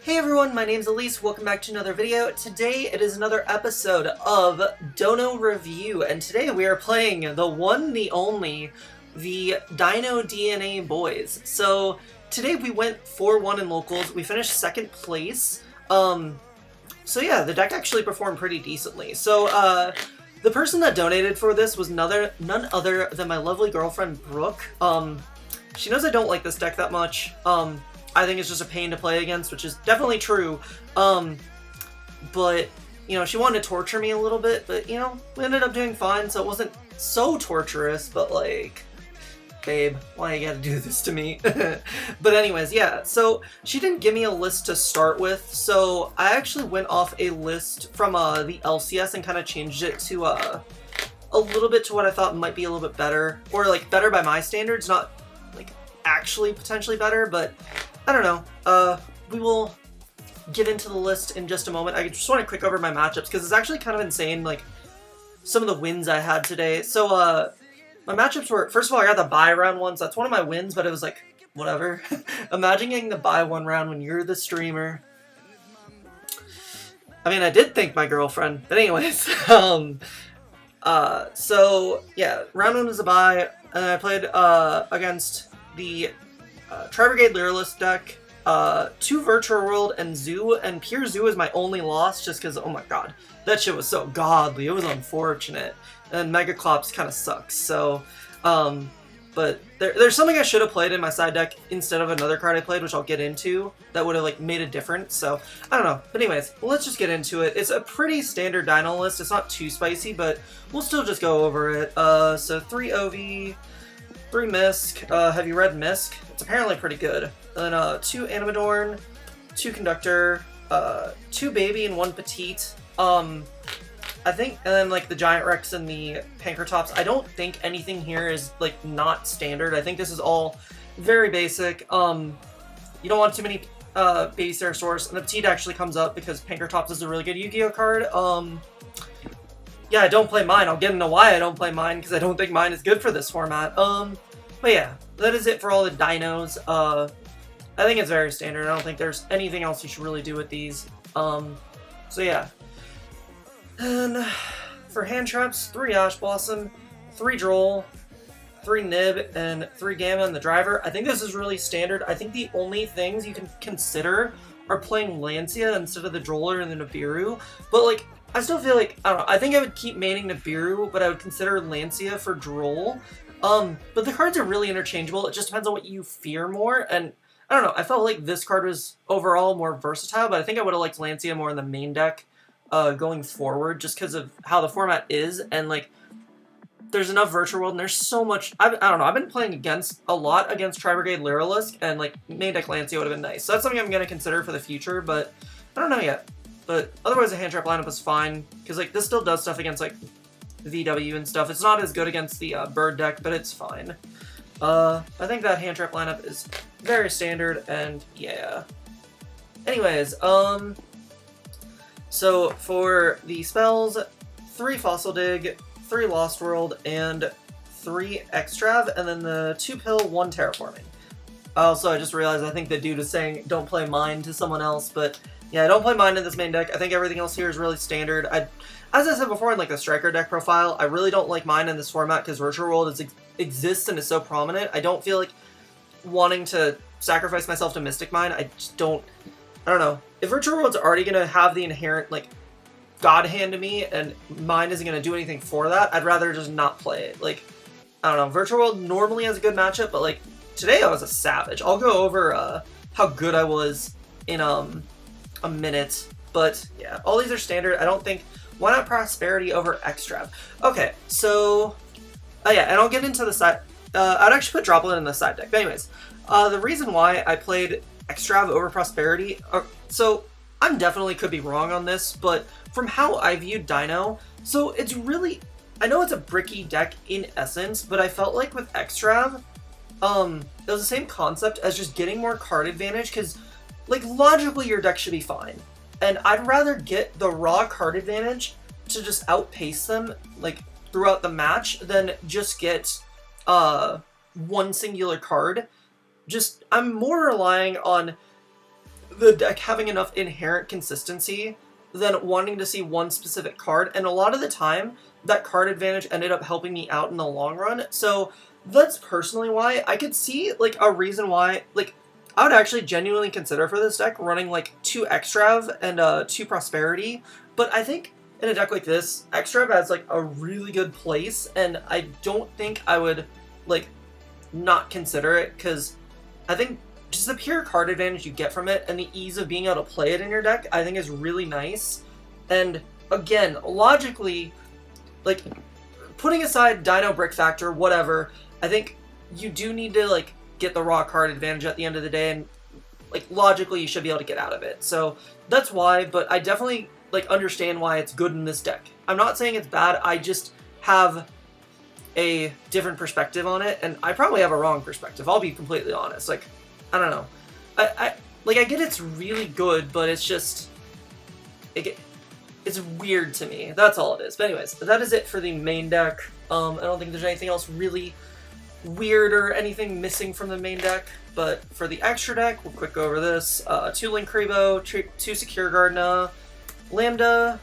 Hey everyone, my name's Elise, welcome back to another video. Today it is another episode of Dono Review, and today we are playing the one, the only, the Dino DNA boys. So today we went 4-1 in locals, we finished second place. So yeah, the deck actually performed pretty decently. So the person that donated for this was none other than my lovely girlfriend Brooke. She knows I don't like this deck that much. I think it's just a pain to play against, which is definitely true. But, you know, she wanted to torture me a little bit, but, you know, we ended up doing fine, so it wasn't so torturous, but, like, babe, why you gotta do this to me? But anyways, yeah, so she didn't give me a list to start with, so I actually went off a list from the LCS and kind of changed it to a little bit to what I thought might be a little bit better, or, like, better by my standards, not, like, actually potentially better, but I don't know. We will get into the list in just a moment. I just want to quick over my matchups because it's actually kind of insane, like, some of the wins I had today. So, my matchups were, first of all, I got the bye round one, so that's one of my wins, but it was like, whatever. Imagine getting the bye one round when you're the streamer. I mean, I did thank my girlfriend, but anyways. So, yeah, round one was a bye, and I played, against the Tri-Brigade Lyralist deck, 2 Virtual World, and Zoo, and pure Zoo is my only loss, just because, oh my god, that shit was so godly, it was unfortunate, and Mega Clops kind of sucks, so, but there's something I should have played in my side deck instead of another card I played, which I'll get into, that would have, like, made a difference, so, I don't know, but anyways, let's just get into it. It's a pretty standard Dino list, it's not too spicy, but we'll still just go over it. So 3 OV, 3 Misk, have you read Misk? It's apparently pretty good. Then 2 Animadorn, 2 Conductor, 2 Baby and 1 Petite. I think, and then like the Giant Rex and the Pankratops. I don't think anything here is like not standard. I think this is all very basic. You don't want too many Baby Ceratosaurus, and the Petite actually comes up because Pankratops is a really good Yu-Gi-Oh card. Yeah, I don't play mine. I'll get into why I don't play mine, because I don't think mine is good for this format. But yeah, that is it for all the dinos. I think it's very standard. I don't think there's anything else you should really do with these. So yeah. And for hand traps, 3 Ash Blossom, 3 Droll, 3 Nib, and 3 Gamma and the Driver. I think this is really standard. I think the only things you can consider are playing Lancia instead of the Droller and the Nibiru. But like, I still feel like, I don't know, I think I would keep maining Nibiru, but I would consider Lancia for Droll. But the cards are really interchangeable. It just depends on what you fear more, and I don't know, I felt like this card was overall more versatile, but I think I would have liked Lancia more in the main deck going forward, just because of how the format is, and like, there's enough Virtual World, and there's so much, I don't know, I've been playing a lot against Tri-Brigade Lyralisk, and like, main deck Lancia would have been nice. So that's something I'm going to consider for the future, but I don't know yet. But otherwise the hand trap lineup was fine, because like, this still does stuff against like VW and stuff. It's not as good against the bird deck, but it's fine. I think that hand trap lineup is very standard, and yeah. Anyways, so for the spells, 3 Fossil Dig, 3 Lost World, and 3 Extrav, and then the 2 Pill, 1 Terraforming. Also, I just realized I think the dude is saying don't play mine to someone else, but yeah, I don't play mine in this main deck. I think everything else here is really standard. As I said before in like the Striker deck profile, I really don't like mine in this format because Virtual World exists and is so prominent. I don't feel like wanting to sacrifice myself to Mystic Mine. I just don't, I don't know. If Virtual World's already going to have the inherent like God Hand to me and mine isn't going to do anything for that, I'd rather just not play it. Like, I don't know, Virtual World normally has a good matchup, but like today I was a savage. I'll go over how good I was in a minute, but yeah, all these are standard. I don't think, why not Prosperity over Extrav? Okay, so, yeah, and I'll get into the side, I'd actually put Droplet in the side deck, but anyways, the reason why I played Extrav over Prosperity, so I'm definitely could be wrong on this, but from how I viewed Dino, so it's really, I know it's a bricky deck in essence, but I felt like with Extrav, it was the same concept as just getting more card advantage, because like, logically, your deck should be fine. And I'd rather get the raw card advantage to just outpace them, like, throughout the match than just get one singular card. I'm more relying on the deck having enough inherent consistency than wanting to see one specific card, and a lot of the time, that card advantage ended up helping me out in the long run, so that's personally why I could see, like, a reason why, like, I would actually genuinely consider for this deck running, like, 2 Extrav and 2 Prosperity, but I think in a deck like this, Extrav has, like, a really good place, and I don't think I would, like, not consider it, because I think just the pure card advantage you get from it and the ease of being able to play it in your deck, I think is really nice. And again, logically, like, putting aside Dino Brick Factor, whatever, I think you do need to, like, get the raw card advantage at the end of the day, and, like, logically you should be able to get out of it. So that's why, but I definitely, like, understand why it's good in this deck. I'm not saying it's bad, I just have a different perspective on it, and I probably have a wrong perspective, I'll be completely honest. Like, I don't know. I get it's really good, but it's just, it's weird to me. That's all it is. But anyways, that is it for the main deck. I don't think there's anything else really weird or anything missing from the main deck. But for the extra deck, we'll quick go over this. 2 Linkuriboh, 2 Secure Gardener, Lambda,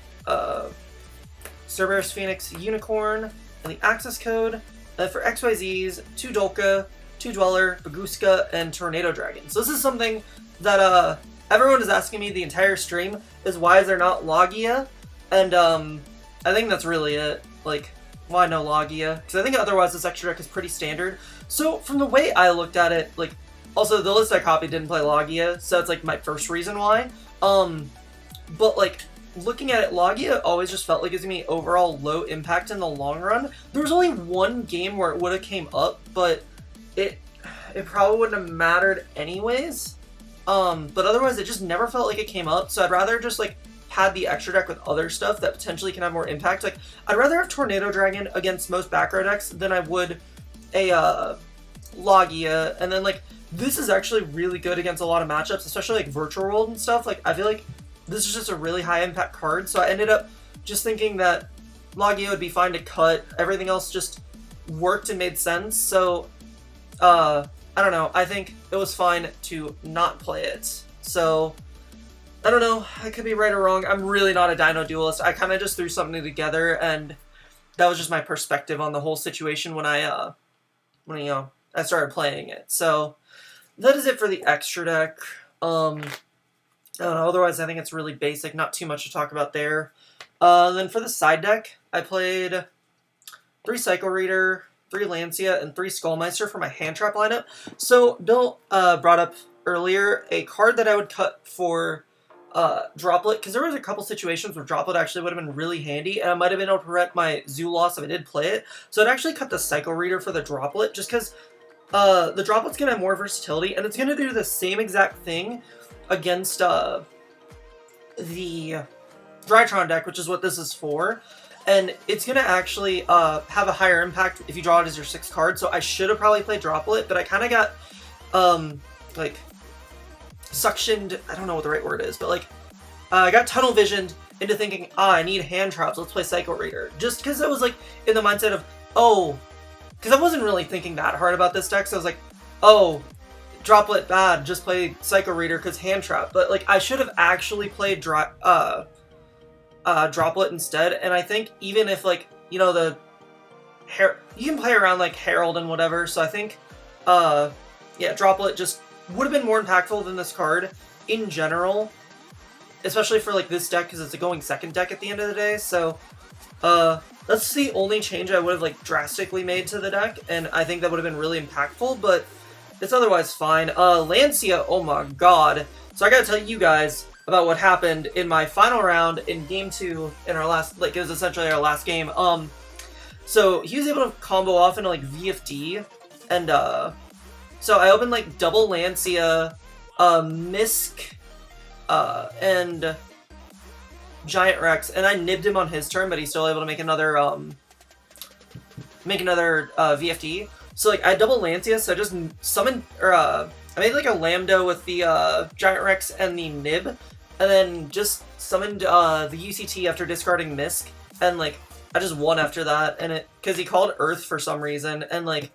Cerberus Phoenix Unicorn, and the access code. For XYZs, 2 Dolka, 2 Dweller, Baguska, and Tornado Dragon. So this is something that everyone is asking me the entire stream, is why is there not Logia? And I think that's really it. Like, why no Logia? Because I think otherwise this extra deck is pretty standard. So from the way I looked at it, like, also the list I copied didn't play Logia, so that's like my first reason why. But like, looking at it, Logia always just felt like it's gonna be overall low impact in the long run. There was only one game where it would have came up, but it probably wouldn't have mattered anyways. But otherwise it just never felt like it came up, so I'd rather just, like, had the extra deck with other stuff that potentially can have more impact. Like, I'd rather have Tornado Dragon against most back row decks than I would a Logia, and then, like, this is actually really good against a lot of matchups, especially, like, Virtual World and stuff. Like, I feel like this is just a really high impact card, so I ended up just thinking that Logia would be fine to cut. Everything else just worked and made sense, so I don't know, I think it was fine to not play it. So, I don't know, I could be right or wrong. I'm really not a Dino duelist. I kind of just threw something together, and that was just my perspective on the whole situation when I started playing it. So, that is it for the extra deck. I don't know, otherwise I think it's really basic, not too much to talk about there. Then for the side deck, I played 3 Cycle Reader, 3 Lancia, and 3 Skullmeister for my hand trap lineup. So Bill brought up earlier a card that I would cut for Droplet, because there was a couple situations where Droplet actually would have been really handy, and I might have been able to prevent my Zoo loss if I did play it. So I'd actually cut the Cycle Reader for the Droplet, just because the Droplet's going to have more versatility, and it's going to do the same exact thing against the Drytron deck, which is what this is for. And it's going to actually have a higher impact if you draw it as your 6th card, so I should have probably played Droplet, but I kind of got, like, suctioned, I don't know what the right word is, but, like, I got tunnel visioned into thinking, I need hand traps, let's play Cycle Reader. Just because I was, like, in the mindset of, oh, because I wasn't really thinking that hard about this deck, so I was like, oh, Droplet bad, just play Cycle Reader because hand trap. But, like, I should have actually played Droplet instead, and I think even if, like, you know, you can play around, like, Herald and whatever, so I think, yeah, Droplet just would have been more impactful than this card in general, especially for, like, this deck, because it's a going second deck at the end of the day, so, that's the only change I would have, like, drastically made to the deck, and I think that would have been really impactful, but it's otherwise fine. Lancia, oh my god. So I gotta tell you guys about what happened in my final round in Game 2 in our last, like, it was essentially our last game. So he was able to combo off into, like, VFD, and, so I opened, like, double Lancia, Misk, and Giant Rex, and I nibbed him on his turn, but he's still able to make another VFD. So, like, I had double Lancia, so I just summoned, or, I made, like, a Lambda with the, Giant Rex and the Nib, and then just summoned, the UCT after discarding Misk, and, like, I just won after that, and because he called Earth for some reason, and, like,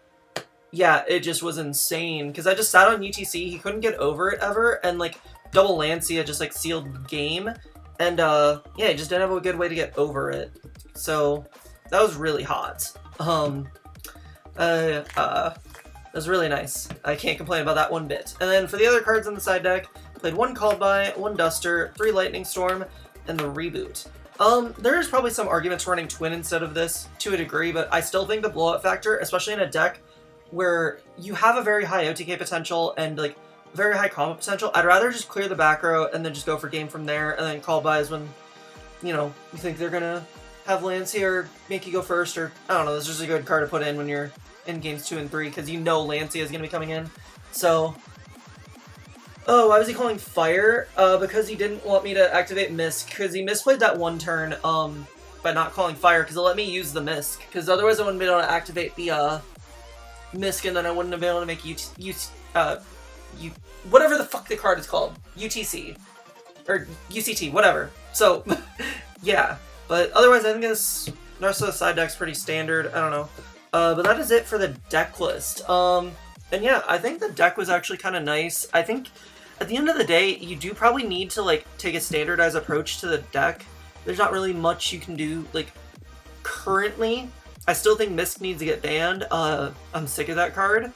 yeah, it just was insane, because I just sat on UTC, he couldn't get over it ever, and, like, double Lancia just like sealed the game, and yeah, he just didn't have a good way to get over it. So that was really hot. That was really nice. I can't complain about that one bit. And then for the other cards on the side deck, played one Called By, one Duster, 3 Lightning Storm, and the Reboot. There's probably some arguments running Twin instead of this to a degree, but I still think the blowout factor, especially in a deck where you have a very high OTK potential and like very high combo potential, I'd rather just clear the back row and then just go for game from there, and then Called By is when, you know, you think they're gonna have Lancia or make you go first, or I don't know, this is just a good card to put in when you're in games 2 and 3, because you know Lancia is gonna be coming in. So, oh, why was he calling fire? Because he didn't want me to activate Misk, because he misplayed that one turn, by not calling fire, because it let me use the Misk, because otherwise I wouldn't be able to activate the, Misk, and then I wouldn't have been able to make whatever the fuck the card is called. UTC. Or UCT, whatever. So, yeah. But otherwise, I think the rest of the side deck's pretty standard. I don't know. But that is it for the deck list. And yeah, I think the deck was actually kind of nice. I think at the end of the day, you do probably need to like take a standardized approach to the deck. There's not really much you can do like currently. I still think Misk needs to get banned. I'm sick of that card.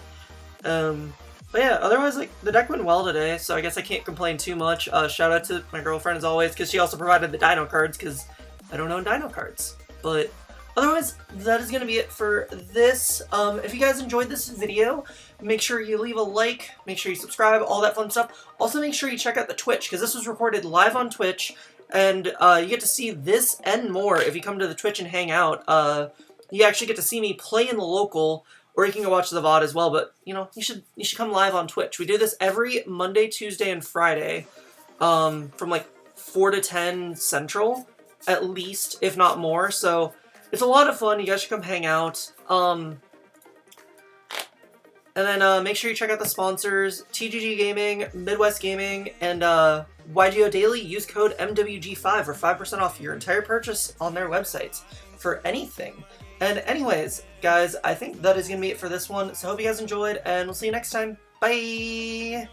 But yeah, otherwise, like, the deck went well today, so I guess I can't complain too much. Shout out to my girlfriend, as always, because she also provided the Dino cards, because I don't own Dino cards. But otherwise, that is going to be it for this. If you guys enjoyed this video, make sure you leave a like, make sure you subscribe, all that fun stuff. Also, make sure you check out the Twitch, because this was recorded live on Twitch, and you get to see this and more if you come to the Twitch and hang out. You actually get to see me play in the local, or you can go watch the VOD as well, but, you know, you should come live on Twitch. We do this every Monday, Tuesday, and Friday, from, like, 4 to 10 Central, at least, if not more, so it's a lot of fun. You guys should come hang out. And then, make sure you check out the sponsors, TGG Gaming, Midwest Gaming, and, YGO Daily. Use code MWG5 for 5% off your entire purchase on their websites for anything. And anyways, guys, I think that is going to be it for this one. So I hope you guys enjoyed, and we'll see you next time. Bye!